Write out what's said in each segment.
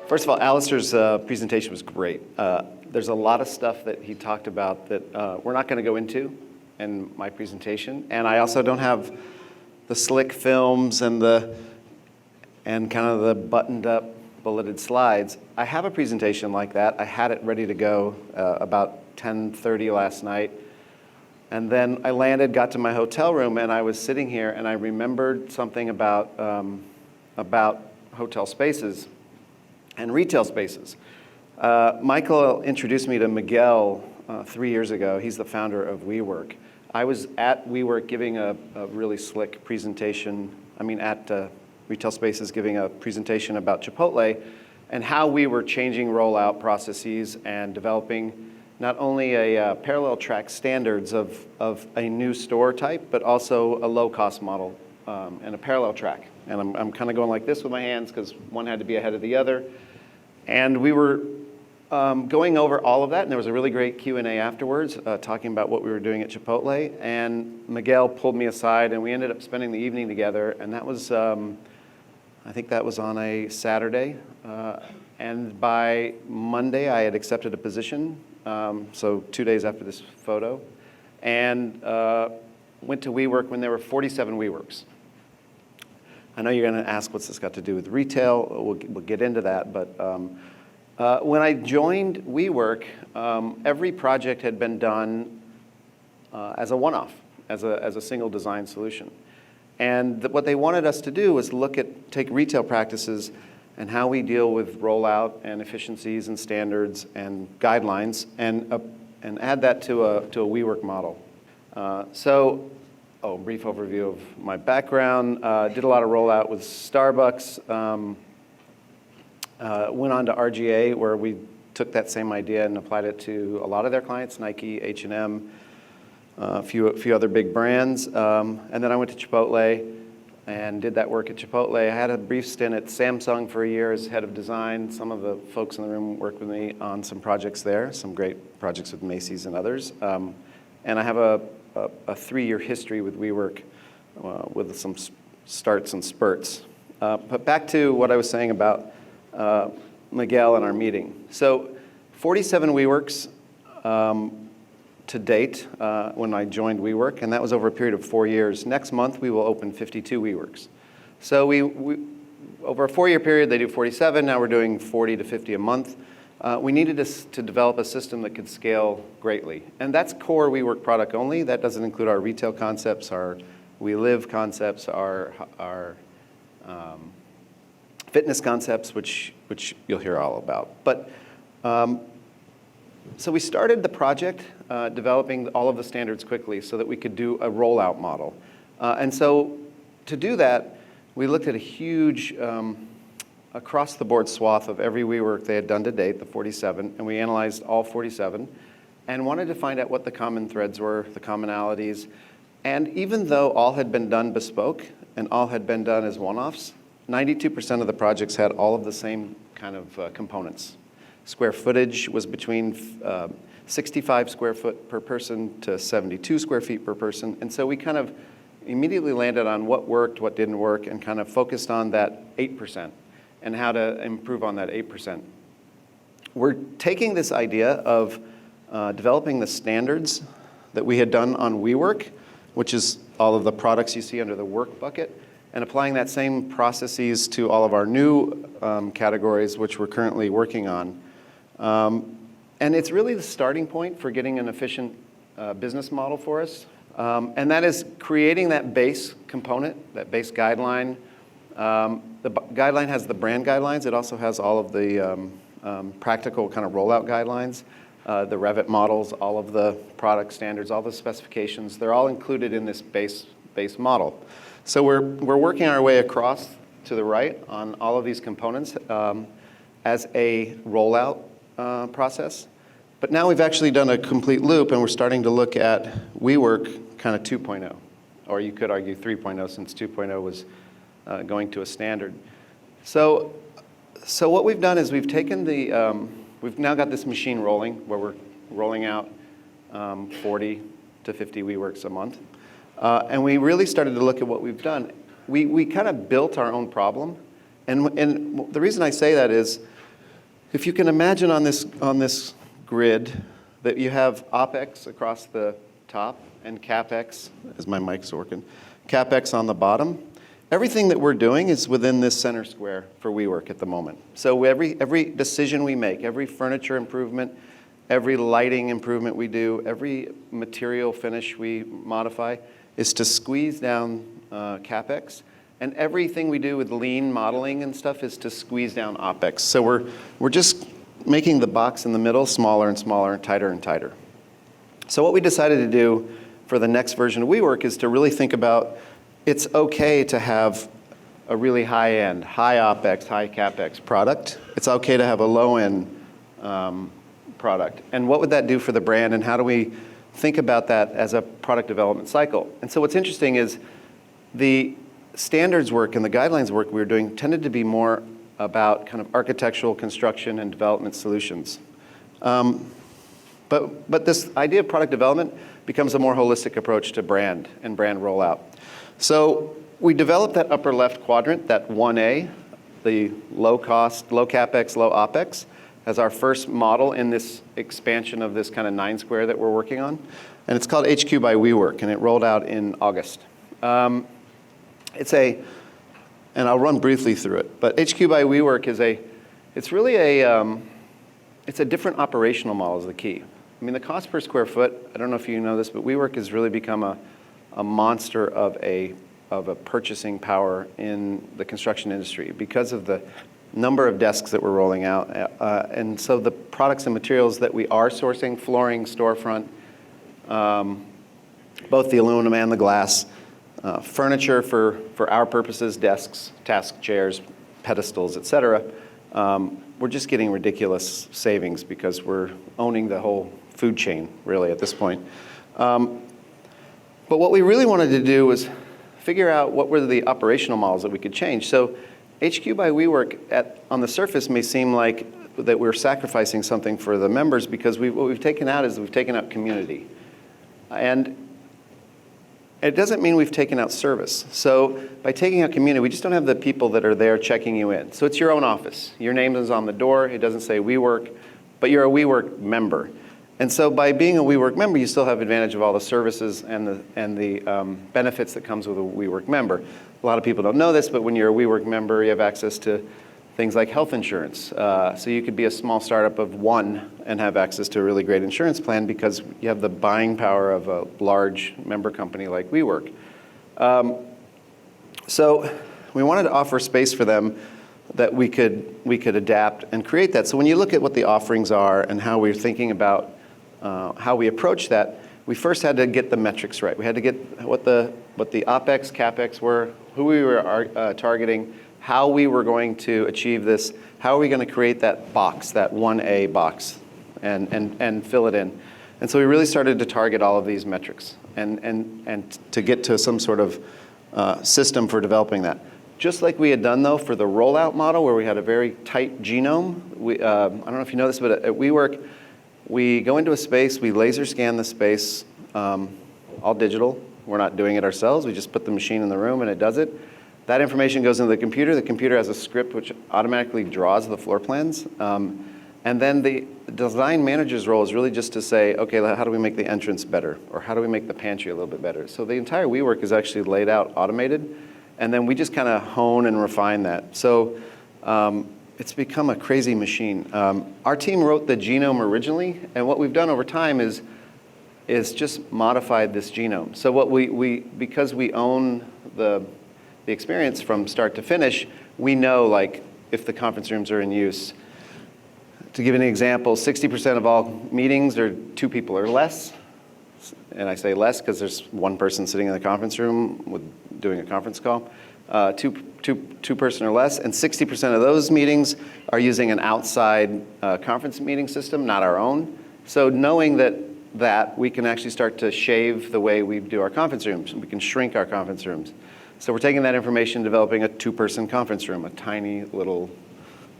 First of all, Alistair's presentation was great. There's a lot of stuff that he talked about that we're not going to go into in my presentation, and I also don't have the slick films and kind of the buttoned up bulleted slides. I have a presentation like that. I had it ready to go about 10:30 last night, and then I landed, got to my hotel room, and I was sitting here, and I remembered something about RetailSpaces and RetailSpaces. Michael introduced me to Miguel 3 years ago. He's the founder of WeWork. I was at WeWork giving a really slick presentation, at RetailSpaces giving a presentation about Chipotle and how we were changing rollout processes and developing not only a parallel track standards of a new store type, but also a low-cost model and a parallel track. And I'm kind of going like this with my hands because one had to be ahead of the other. And we were going over all of that, and there was a really great Q&A afterwards talking about what we were doing at Chipotle. And Miguel pulled me aside, and we ended up spending the evening together. And that was, I think that was on a Saturday. And by Monday, I had accepted a position, so 2 days after this photo, and went to WeWork when there were 47 WeWorks. I know you're going to ask what's this got to do with retail. We'll get into that, but when I joined WeWork, every project had been done as a one-off, as a single design solution. And what they wanted us to do was take retail practices and how we deal with rollout and efficiencies and standards and guidelines and add that to a WeWork model. Brief overview of my background. Did a lot of rollout with Starbucks. Went on to RGA, where we took that same idea and applied it to a lot of their clients, Nike, H&M, a few other big brands. And then I went to Chipotle and did that work at Chipotle. I had a brief stint at Samsung for a year as head of design. Some of the folks in the room worked with me on some projects there, some great projects with Macy's and others. And I have a 3-year history with WeWork with some starts and spurts. But back to what I was saying about Miguel and our meeting. So 47 WeWorks to date when I joined WeWork, and that was over a period of 4 years. Next month, we will open 52 WeWorks. So we over a 4-year period, they do 47. Now we're doing 40 to 50 a month. We needed to develop a system that could scale greatly. And that's core WeWork product only. That doesn't include our retail concepts, our We Live concepts, our fitness concepts, which you'll hear all about. But so we started the project developing all of the standards quickly so that we could do a rollout model. And so to do that, we looked at a huge across-the-board swath of every WeWork they had done to date, the 47, and we analyzed all 47 and wanted to find out what the common threads were, the commonalities. And even though all had been done bespoke and all had been done as one-offs, 92% of the projects had all of the same kind of components. Square footage was between 65 square foot per person to 72 square feet per person. And so we kind of immediately landed on what worked, what didn't work, and kind of focused on that 8% and how to improve on that 8%. We're taking this idea of developing the standards that we had done on WeWork, which is all of the products you see under the work bucket, and applying that same processes to all of our new categories, which we're currently working on. And it's really the starting point for getting an efficient business model for us. And that is creating that base component, that base guideline. The guideline has the brand guidelines. It also has all of the practical kind of rollout guidelines, the Revit models, all of the product standards, all the specifications. They're all included in this base model. So we're working our way across to the right on all of these components as a rollout process. But now we've actually done a complete loop, and we're starting to look at WeWork kind of 2.0, or you could argue 3.0 since 2.0 was going to a standard. So what we've done is we've taken we've now got this machine rolling where we're rolling out 40 to 50 WeWorks a month. And we really started to look at what we've done. We kind of built our own problem. And the reason I say that is If you can imagine on this grid that you have OpEx across the top and CapEx, as my mic's working, CapEx on the bottom, everything that we're doing is within this center square for WeWork at the moment. So every decision we make, every furniture improvement, every lighting improvement we do, every material finish we modify is to squeeze down CapEx. And everything we do with lean modeling and stuff is to squeeze down OpEx. So we're just making the box in the middle smaller and smaller and tighter. So what we decided to do for the next version of WeWork is to really think about it's okay to have a really high-end, high OpEx, high CapEx product. It's okay to have a low-end product. And what would that do for the brand, and how do we think about that as a product development cycle? And so what's interesting is the standards work and the guidelines work we were doing tended to be more about kind of architectural construction and development solutions. But this idea of product development becomes a more holistic approach to brand and brand rollout. So we developed that upper left quadrant, that 1A, the low cost, low CapEx, low OpEx, as our first model in this expansion of this kind of 9 square that we're working on. And it's called HQ by WeWork, and it rolled out in August. And I'll run briefly through it, but HQ by WeWork it's really it's a different operational model is the key. I mean, the cost per square foot, I don't know if you know this, but WeWork has really become a monster of a purchasing power in the construction industry because of the number of desks that we're rolling out. And so the products and materials that we are sourcing, flooring, storefront, both the aluminum and the glass, furniture for our purposes, desks, task chairs, pedestals, et cetera, we're just getting ridiculous savings because we're owning the whole food chain, really, at this point. But what we really wanted to do was figure out what were the operational models that we could change. So HQ by WeWork on the surface may seem like that we're sacrificing something for the members because what we've taken out is we've taken out community. And it doesn't mean we've taken out service. So by taking out community, we just don't have the people that are there checking you in. So it's your own office. Your name is on the door. It doesn't say WeWork, but you're a WeWork member. And so by being a WeWork member, you still have advantage of all the services and the benefits that comes with a WeWork member. A lot of people don't know this, but when you're a WeWork member, you have access to things like health insurance. So you could be a small startup of one and have access to a really great insurance plan because you have the buying power of a large member company like WeWork. So we wanted to offer space for them that we could adapt and create that. So when you look at what the offerings are and how we're thinking about how we approach that, we first had to get the metrics right. We had to get what the OpEx, CapEx were, who we were targeting, how we were going to achieve this, how are we going to create that box, that 1A box, and fill it in. And so we really started to target all of these metrics and to get to some sort of system for developing that. Just like we had done, though, for the rollout model, where we had a very tight genome. I don't know if you know this, but at WeWork, we go into a space, we laser scan the space, all digital. We're not doing it ourselves. We just put the machine in the room, and it does it. That information goes into the computer. The computer has a script which automatically draws the floor plans. And then the design manager's role is really just to say, okay, how do we make the entrance better? Or how do we make the pantry a little bit better? So the entire WeWork is actually laid out, automated. And then we just kind of hone and refine that. So it's become a crazy machine. Our team wrote the genome originally, and what we've done over time is just modified this genome. So what because we own the experience from start to finish, we know like if the conference rooms are in use. To give an example, 60% of all meetings are 2 people or less. And I say less because there's 1 person sitting in the conference room doing a conference call. Two person or less, and 60% of those meetings are using an outside conference meeting system, not our own. So knowing that we can actually start to shave the way we do our conference rooms. We can shrink our conference rooms. So we're taking that information, developing a 2-person conference room, a tiny little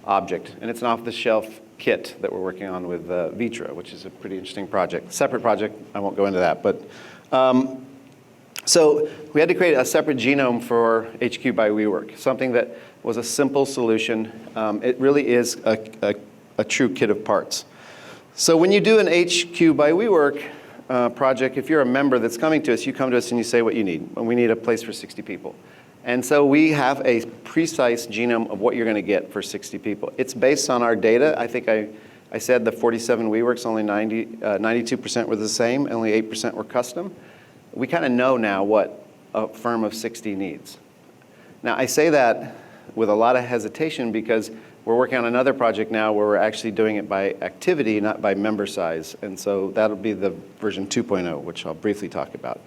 object. And it's an off-the-shelf kit that we're working on with Vitra, which is a pretty interesting project. Separate project, I won't go into that. But so we had to create a separate genome for HQ by WeWork, something that was a simple solution. It really is a a true kit of parts. So when you do an HQ by WeWork project, if you're a member that's coming to us, you come to us and you say what you need. And we need a place for 60 people. And so we have a precise genome of what you're going to get for 60 people. It's based on our data. I think I said the 47 WeWorks, only 92% were the same, only 8% were custom. We kind of know now what a firm of 60 needs. Now, I say that with a lot of hesitation because we're working on another project now where we're actually doing it by activity, not by member size. And so that'll be the version 2.0, which I'll briefly talk about.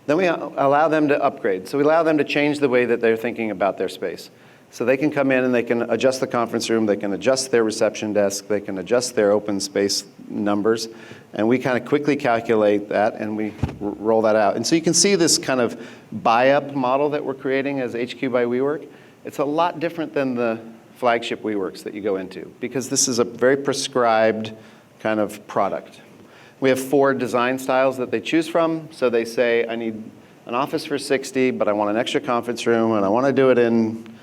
Then we allow them to upgrade. So we allow them to change the way that they're thinking about their space. So they can come in and they can adjust the conference room, they can adjust their reception desk, they can adjust their open space numbers, and we kind of quickly calculate that and we roll that out. And so you can see this kind of buy-up model that we're creating as HQ by WeWork. It's a lot different than the flagship WeWorks that you go into because this is a very prescribed kind of product. We have 4 design styles that they choose from. So they say, I need an office for 60, but I want an extra conference room, and I want to do it in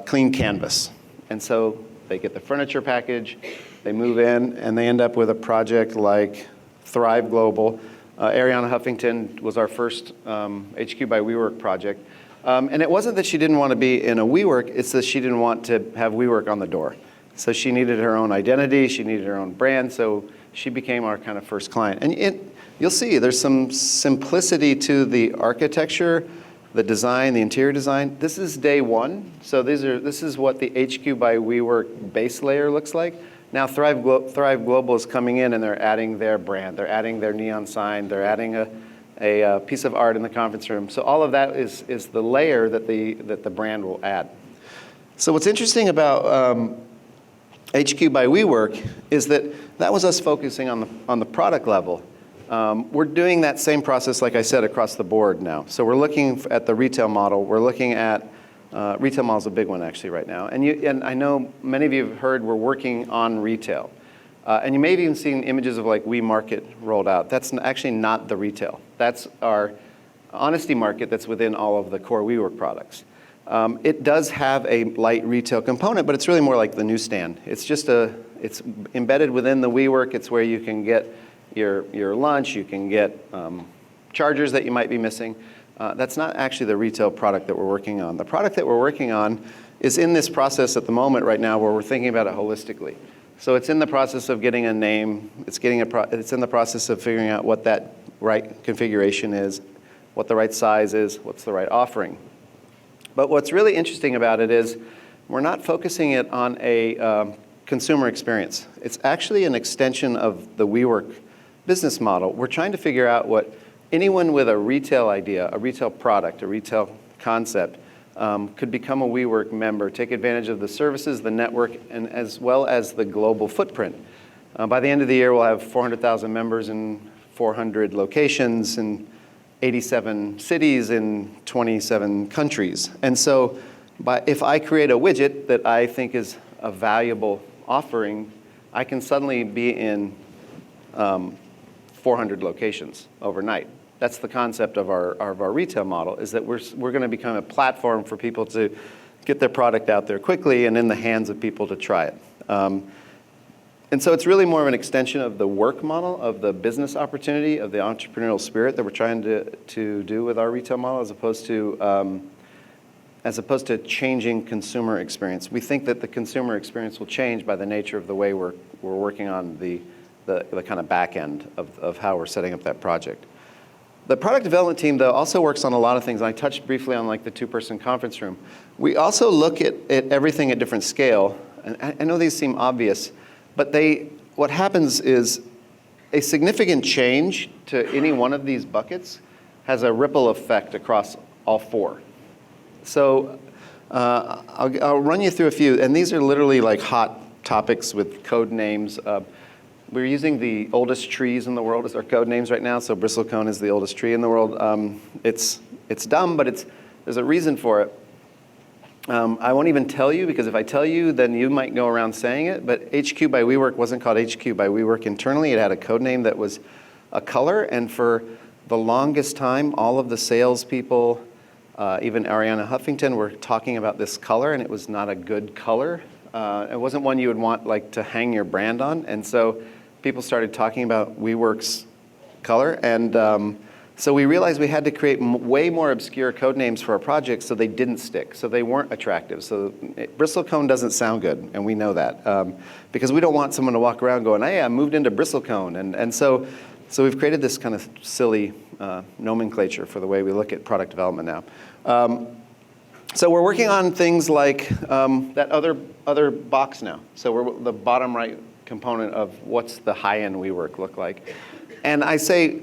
clean canvas. And so they get the furniture package, they move in, and they end up with a project like Thrive Global. Ariana Huffington was our first HQ by WeWork project. And it wasn't that she didn't want to be in a WeWork, it's that she didn't want to have WeWork on the door. So she needed her own identity, she needed her own brand, so she became our kind of first client. And you'll see there's some simplicity to the architecture, the design, the interior design. This is day one. So this is what the HQ by WeWork base layer looks like. Now Thrive Global is coming in and they're adding their brand. They're adding their neon sign. They're adding a piece of art in the conference room. So all of that is the layer that the brand will add. So what's interesting about HQ by WeWork is that was us focusing on the product level. We're doing that same process, like I said, across the board now. So we're looking at the retail model. We're looking at retail model is a big one actually right now. And I know many of you have heard we're working on retail. And you may have even seen images of like WeMarket rolled out. That's actually not the retail. That's our honesty market that's within all of the core WeWork products. It does have a light retail component, but it's really more like the newsstand. It's embedded within the WeWork. It's where you can get your lunch, you can get chargers that you might be missing. That's not actually the retail product that we're working on. The product that we're working on is in this process at the moment right now where we're thinking about it holistically. So it's in the process of getting a name. It's in the process of figuring out what that right configuration is, what the right size is, what's the right offering. But what's really interesting about it is we're not focusing it on a consumer experience. It's actually an extension of the WeWork business model. We're trying to figure out what anyone with a retail idea, a retail product, a retail concept could become a WeWork member, take advantage of the services, the network, and as well as the global footprint. By the end of the year, we'll have 400,000 members in 400 locations in 87 cities in 27 countries. And so if I create a widget that I think is a valuable offering, I can suddenly be in 400 locations overnight. That's the concept of our retail model, is that we're going to become a platform for people to get their product out there quickly and in the hands of people to try it. And so it's really more of an extension of the work model, of the business opportunity, of the entrepreneurial spirit that we're trying to do with our retail model, as opposed to changing consumer experience. We think that the consumer experience will change by the nature of the way we're working on the kind of back end of how we're setting up that project. The product development team, though, also works on a lot of things. I touched briefly on like the 2-person conference room. We also look at everything at different scale. And I know these seem obvious, but what happens is a significant change to any one of these buckets has a ripple effect across all 4. So I'll run you through a few, and these are literally like hot topics with code names. We're using the oldest trees in the world as our code names right now, so bristlecone is the oldest tree in the world. It's dumb, but there's a reason for it. I won't even tell you, because if I tell you, then you might go around saying it, but HQ by WeWork wasn't called HQ by WeWork internally. It had a code name that was a color, and for the longest time, all of the salespeople, even Ariana Huffington, were talking about this color, and it was not a good color. It wasn't one you would want like to hang your brand on. And so people started talking about WeWork's color. And so we realized we had to create way more obscure code names for our projects so they didn't stick, so they weren't attractive. So bristlecone doesn't sound good, and we know that. Because we don't want someone to walk around going, hey, I moved into bristlecone. And so we've created this kind of silly nomenclature for the way we look at product development now. So we're working on things like that other box now. So we're the bottom right component of what's the high-end WeWork look like. And I say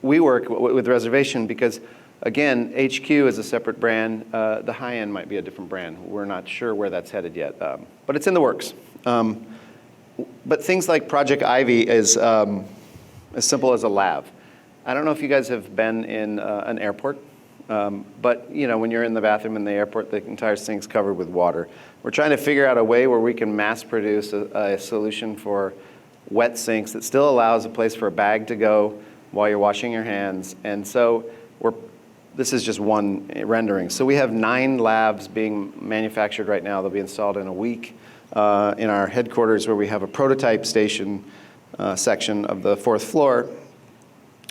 WeWork with reservation because, again, HQ is a separate brand. The high-end might be a different brand. We're not sure where that's headed yet, but it's in the works. But things like Project Ivy is as simple as a lav. I don't know if you guys have been in an airport. But when you're in the bathroom in the airport, the entire sink's covered with water. We're trying to figure out a way where we can mass produce a solution for wet sinks that still allows a place for a bag to go while you're washing your hands. And so this is just one rendering. So we have 9 labs being manufactured right now. They'll be installed in a week in our headquarters, where we have a prototype station section of the 4th floor.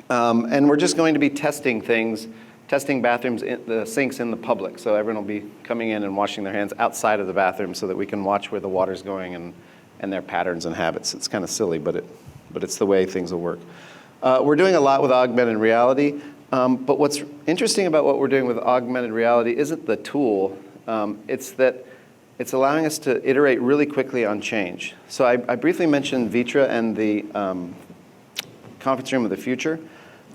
And we're just going to be testing bathrooms, the sinks in the public. So everyone will be coming in and washing their hands outside of the bathroom so that we can watch where the water's going and their patterns and habits. It's kind of silly, but it's the way things will work. We're doing a lot with augmented reality. But what's interesting about what we're doing with augmented reality isn't the tool. It's that it's allowing us to iterate really quickly on change. So I briefly mentioned Vitra and the conference room of the future.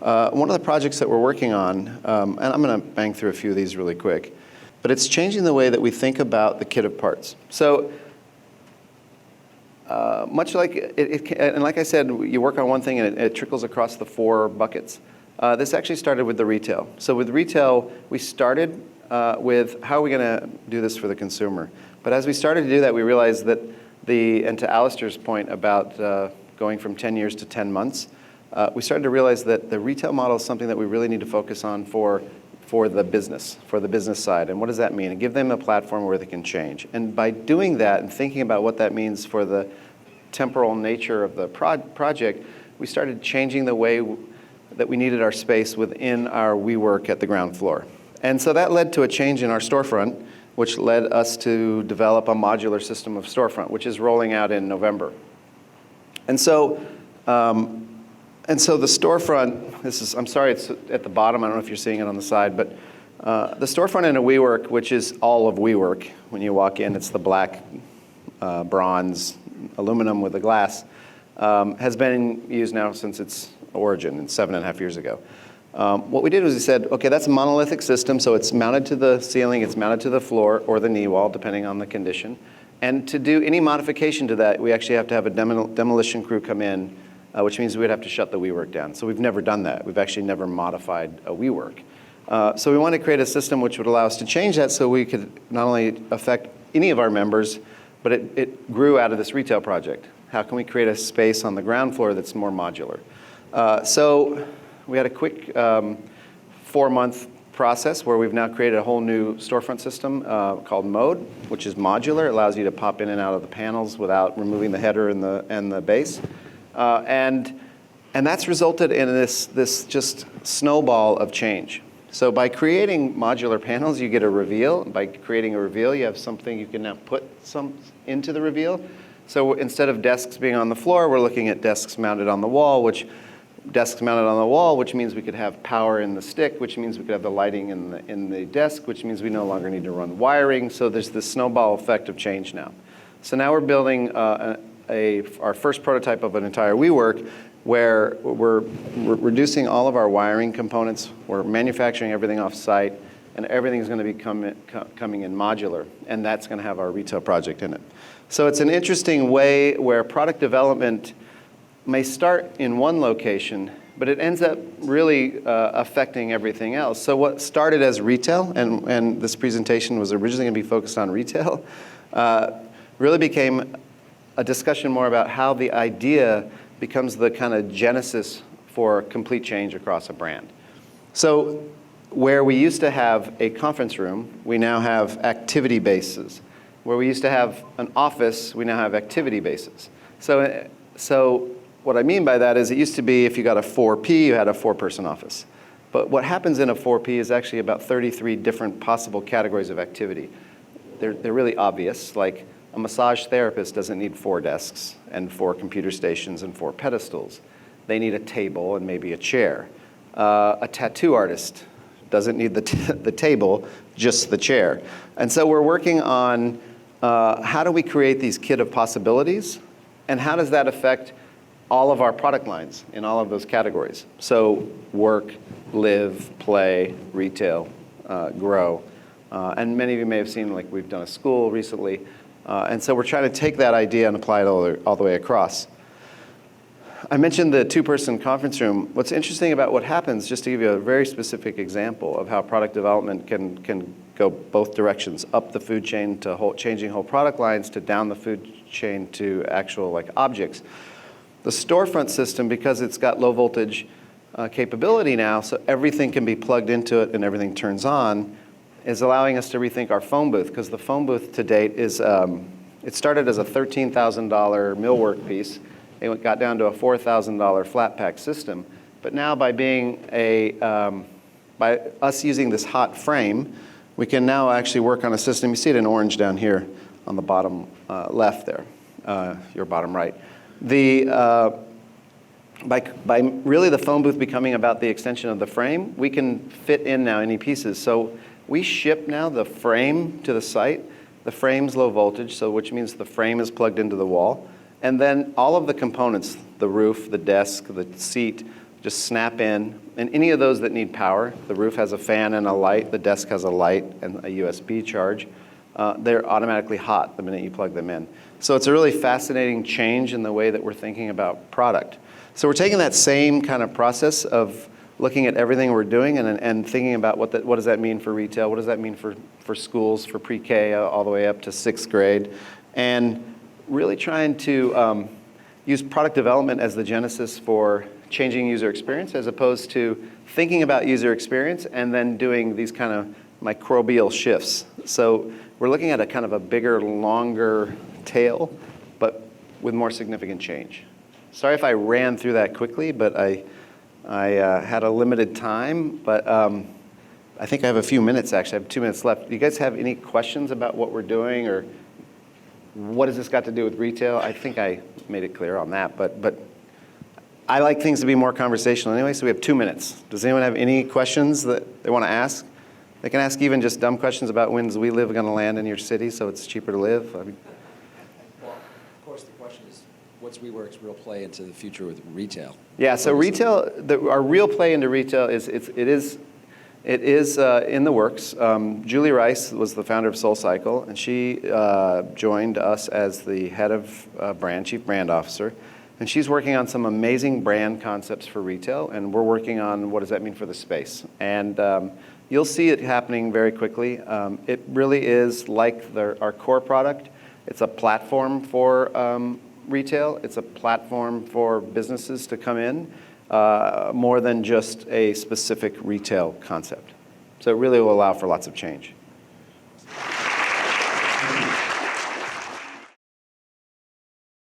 One of the projects that we're working on, and I'm going to bang through a few of these really quick, but it's changing the way that we think about the kit of parts. So much like and like I said, you work on one thing and it trickles across the 4 buckets. This actually started with the retail. So with retail, we started with how are we going to do this for the consumer? But as we started to do that, we realized that and to Alistair's point about going from 10 years to 10 months, we started to realize that the retail model is something that we really need to focus on for the business side. And what does that mean? And give them a platform where they can change. And by doing that and thinking about what that means for the temporal nature of the project, we started changing the way that we needed our space within our WeWork at the ground floor. And so that led to a change in our storefront, which led us to develop a modular system of storefront, which is rolling out in November. And so the storefront, I'm sorry it's at the bottom, I don't know if you're seeing it on the side, but the storefront in a WeWork, which is all of WeWork, when you walk in, it's the black, bronze, aluminum with the glass, has been used now since its origin, 7.5 years ago. What we did was we said, okay, that's a monolithic system, so it's mounted to the ceiling, it's mounted to the floor or the knee wall, depending on the condition. And to do any modification to that, we actually have to have a demolition crew come in, which means we'd have to shut the WeWork down. So we've never done that. We've actually never modified a WeWork. So we wanted to create a system which would allow us to change that so we could not only affect any of our members, but it grew out of this retail project. How can we create a space on the ground floor that's more modular? So we had a quick 4-month process where we've now created a whole new storefront system called Mode, which is modular. It allows you to pop in and out of the panels without removing the header and the base. And that's resulted in this just snowball of change. So by creating modular panels, you get a reveal. By creating a reveal, you have something you can now put some into the reveal. So instead of desks being on the floor, we're looking at desks mounted on the wall, which means we could have power in the stick, which means we could have the lighting in the desk, which means we no longer need to run wiring. So there's this snowball effect of change now. So now we're building our first prototype of an entire WeWork, where we're reducing all of our wiring components. We're manufacturing everything off-site, and everything's going to be coming in modular, and that's going to have our retail project in it. So it's an interesting way where product development may start in one location, but it ends up really affecting everything else. So what started as retail, and this presentation was originally going to be focused on retail, really became a discussion more about how the idea becomes the kind of genesis for complete change across a brand. So where we used to have a conference room, we now have activity bases. Where we used to have an office, we now have activity bases. So what I mean by that is it used to be if you got a 4P, you had a 4-person office. But what happens in a 4P is actually about 33 different possible categories of activity. They're really obvious, like a massage therapist doesn't need 4 desks and 4 computer stations and 4 pedestals. They need a table and maybe a chair. A tattoo artist doesn't need the table, just the chair. And so we're working on how do we create these kit of possibilities, and how does that affect all of our product lines in all of those categories? So work, live, play, retail, grow. And many of you may have seen, like we've done a school recently. And so we're trying to take that idea and apply it all the way across. I mentioned the 2-person conference room. What's interesting about what happens, just to give you a very specific example of how product development can go both directions, up the food chain to changing whole product lines, to down the food chain to actual like objects. The storefront system, because it's got low voltage capability now, so everything can be plugged into it and everything turns on, is allowing us to rethink our phone booth, because the phone booth to date is, it started as a $13,000 millwork piece. It got down to a $4,000 flat pack system. But now by by us using this hot frame, we can now actually work on a system. You see it in orange down here on the bottom left there, your bottom right. By really the phone booth becoming about the extension of the frame, we can fit in now any pieces. So we ship now the frame to the site. The frame's low voltage, so which means the frame is plugged into the wall. And then all of the components, the roof, the desk, the seat, just snap in. And any of those that need power, the roof has a fan and a light, the desk has a light and a USB charge. They're automatically hot the minute you plug them in. So it's a really fascinating change in the way that we're thinking about product. So we're taking that same kind of process of looking at everything we're doing and thinking about what does that mean for retail, what does that mean for schools, for pre-K all the way up to 6th grade, and really trying to use product development as the genesis for changing user experience, as opposed to thinking about user experience and then doing these kind of microbial shifts. So we're looking at a kind of a bigger, longer tail, but with more significant change. Sorry if I ran through that quickly, but I had a limited time, but I think I have a few minutes, actually. I have 2 minutes left. Do you guys have any questions about what we're doing, or what has this got to do with retail? I think I made it clear on that, but I like things to be more conversational anyway, so we have 2 minutes. Does anyone have any questions that they want to ask? They can ask even just dumb questions about when's We Live going to land in your city so it's cheaper to live. Well, of course, the question is, what's WeWork's real play into the future with retail? Yeah, so retail, our real play into retail is in the works. Julie Rice was the founder of SoulCycle, and she joined us as the head of brand, chief brand officer. And she's working on some amazing brand concepts for retail, and we're working on what does that mean for the space. And you'll see it happening very quickly. It really is like our core product. It's a platform for retail. It's a platform for businesses to come in, more than just a specific retail concept. So it really will allow for lots of change.